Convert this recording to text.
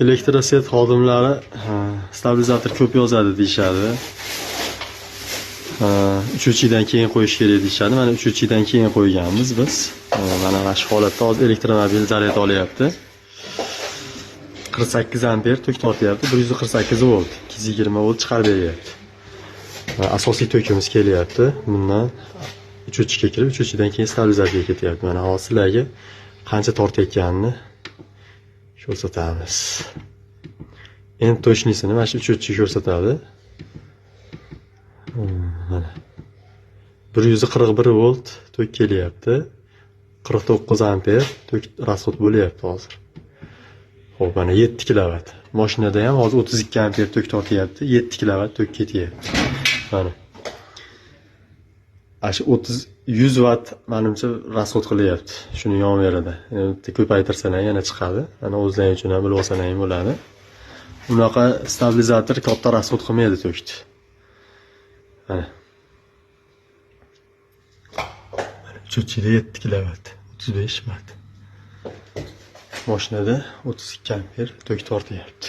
Elektroset xodimlari stabilizator ko'p yozadi deyshadi. 3-dan keyin qo'yish kerak deyshadi. Mana 3dan keyin qo'yganmiz biz. Mana shu holatda hozir elektromobil zaryad olyapti. 48 amper tok tortyapti. 148 volt, 220 volt chiqarib beryapti. Asosiy tokimiz kelyapti. Bundan 3 ga kirib, 3dan keyin stabilizatorga ketyapti. Mana hozir sizlarga qancha tortayotganini ko'rsatamiz. Endi to'shnisini mana shu 3 ko'rsatadi. Mana 141 volt tok kelyapti. 49 amper tok rasxod bo'lyapti hozir. Xo'p, mana 7 kilovat. Mashinada ham hozir 32 amper tok tortyapti, 7 kilovat tok ketyapti. Mana. Ash 100 watt menimcha rasxod qilyapti. Shuni yonaveradi. Endi ko'paytirsan yana chiqadi. Mana o'zlaring uchun ham bilib olsang bo'ladi. Unaqa stabilizator katta rasxod qilmaydi tokni. Mana. 7 kilovat, 35 watt. Mashinada 32 amper tok tortyapti.